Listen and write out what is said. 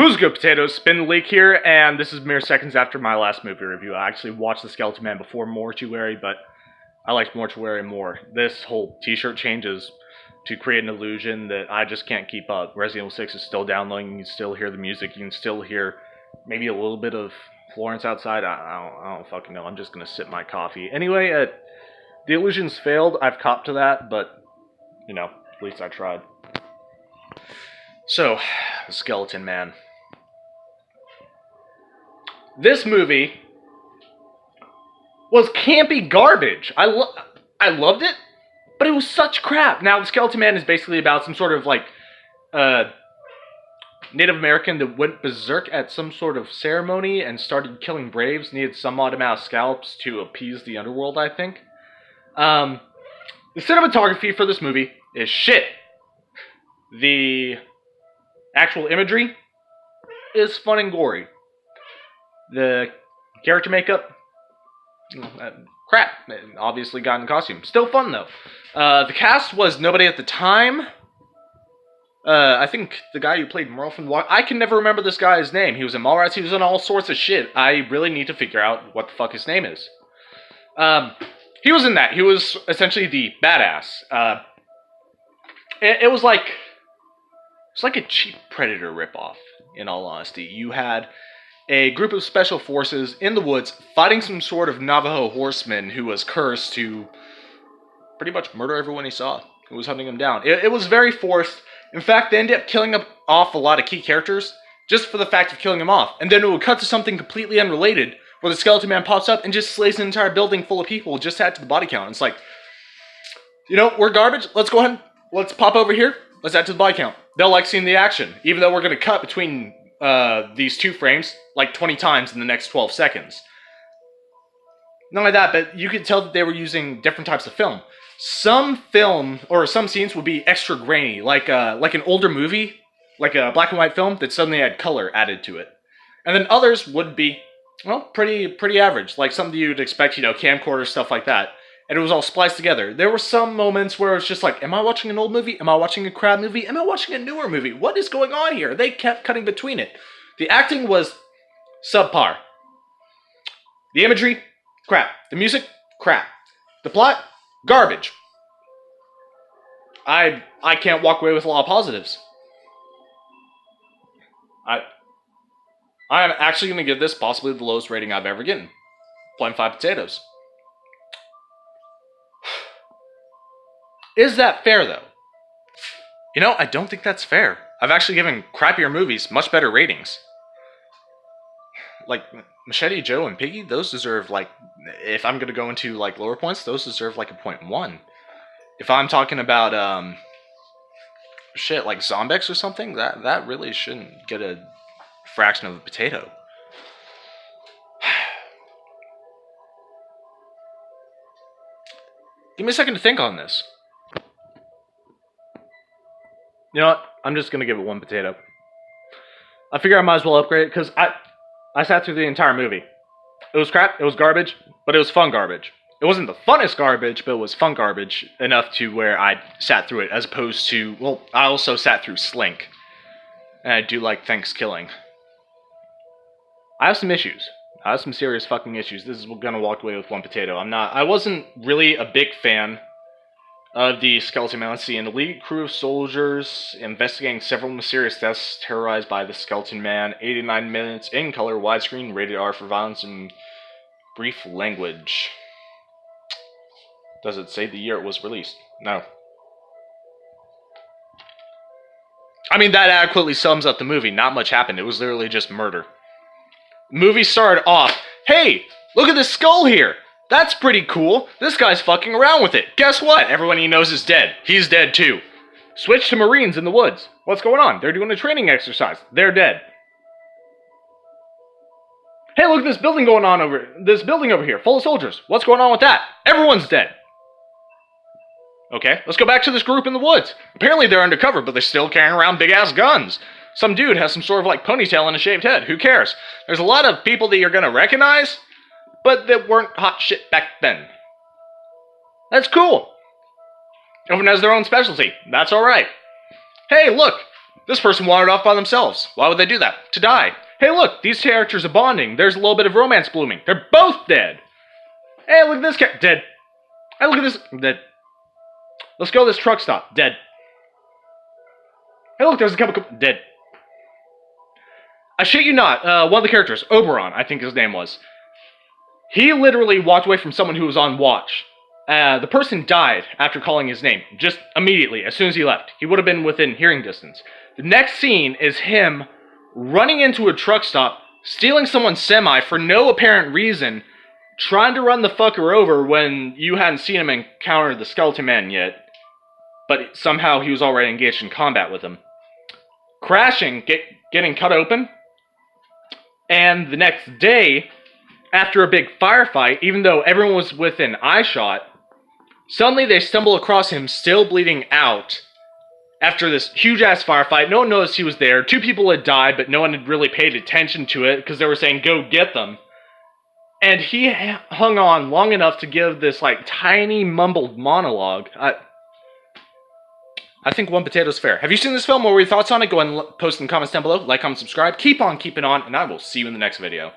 Who's good, potatoes? Spin the leak here, and this is mere seconds after my last movie review. I actually watched The Skeleton Man before Mortuary, but I liked Mortuary more. This whole t-shirt changes to create an illusion that I just can't keep up. Resident Evil 6 is still downloading, you can still hear the music, you can still hear maybe a little bit of Florence outside. I don't fucking know, I'm just gonna sip my coffee. Anyway, the illusions failed, I've copped to that, but, you know, at least I tried. So, The Skeleton Man. This movie was campy garbage. I loved it, but it was such crap. Now, The Skeleton Man is basically about some sort of, like, Native American that went berserk at some sort of ceremony and started killing braves, needed some odd amount of scalps to appease the underworld, I think. The cinematography for this movie is shit. The actual imagery is fun and gory. The character makeup, crap. Obviously got in costume. Still fun, though. The cast was nobody at the time. I think the guy who played Merle from The Walk... I can never remember this guy's name. He was in Mallrats. He was in all sorts of shit. I really need to figure out what the fuck his name is. He was in that. He was essentially the badass. It was like... It's like a cheap Predator ripoff, in all honesty. You had a group of special forces in the woods fighting some sort of Navajo horseman who was cursed to pretty much murder everyone he saw who was hunting him down. It was very forced. In fact, they ended up killing off a lot of key characters just for the fact of killing them off. And then it would cut to something completely unrelated where the Skeleton Man pops up and just slays an entire building full of people just add to the body count. It's like, you know, we're garbage. Let's go ahead. Let's pop over here. Let's add to the body count. They'll like seeing the action, even though we're going to cut between these two frames like 20 times in the next 12 seconds. Not only that, but you could tell that they were using different types of film. Some film, or some scenes would be extra grainy, like an older movie, like a black and white film that suddenly had color added to it. And then others would be, well, pretty average, like something you'd expect, you know, camcorder, stuff like that. And it was all spliced together. There were some moments where it's just like, am I watching an old movie? Am I watching a crap movie? Am I watching a newer movie? What is going on here? They kept cutting between it. The acting was subpar. The imagery, crap. The music, crap. The plot, garbage. I can't walk away with a lot of positives. I am actually going to give this possibly the lowest rating I've ever given. 0.5 potatoes. Is that fair, though? You know, I don't think that's fair. I've actually given crappier movies much better ratings. Like, Machete Joe and Piggy, those deserve, like, if I'm going to go into, like, lower points, those deserve, like, a 0.1. If I'm talking about, shit, like Zombex or something, that really shouldn't get a fraction of a potato. Give me a second to think on this. You know what? I'm just going to give it one potato. I figure I might as well upgrade it, because I sat through the entire movie. It was crap, it was garbage, but it was fun garbage. It wasn't the funnest garbage, but it was fun garbage enough to where I sat through it, as opposed to, well, I also sat through Slink. And I do like Thanksgiving. I have some issues. I have some serious fucking issues. This is gonna walk away with one potato. I wasn't really a big fan of the Skeleton Man. Let's see, an elite crew of soldiers investigating several mysterious deaths terrorized by the Skeleton Man. 89 minutes in color, widescreen, rated R for violence and brief language. Does it say the year it was released? No. I mean, that adequately sums up the movie. Not much happened. It was literally just murder. The movie started off, hey, look at this skull here. That's pretty cool. This guy's fucking around with it. Guess what? Everyone he knows is dead. He's dead too. Switch to Marines in the woods. What's going on? They're doing a training exercise. They're dead. Hey, look at this building over here, full of soldiers. What's going on with that? Everyone's dead. Okay, let's go back to this group in the woods. Apparently they're undercover, but they're still carrying around big-ass guns. Some dude has some sort of like ponytail and a shaved head. Who cares? There's a lot of people that you're gonna recognize, but that weren't hot shit back then. That's cool. Everyone has their own specialty. That's alright. Hey, look! This person wandered off by themselves. Why would they do that? To die. Hey, look, these characters are bonding. There's a little bit of romance blooming. They're both dead. Hey, look at this cat. Dead. Hey, look at this. Dead. Let's go to this truck stop. Dead. Hey, look, there's a couple. Dead. I shit you not. One of the characters, Oberon, I think his name was. He literally walked away from someone who was on watch. The person died after calling his name, just immediately, as soon as he left. He would have been within hearing distance. The next scene is him running into a truck stop, stealing someone's semi for no apparent reason, trying to run the fucker over when you hadn't seen him encounter the Skeleton Man yet, but somehow he was already engaged in combat with him. Crashing, getting cut open, and the next day, after a big firefight, even though everyone was within eyeshot, suddenly they stumble across him still bleeding out. After this huge-ass firefight, no one noticed he was there. 2 people had died, but no one had really paid attention to it because they were saying, go get them. And he hung on long enough to give this, like, tiny mumbled monologue. I think one potato's fair. Have you seen this film? What were your thoughts on it? Go ahead and post in the comments down below. Like, comment, subscribe. Keep on keeping on, and I will see you in the next video.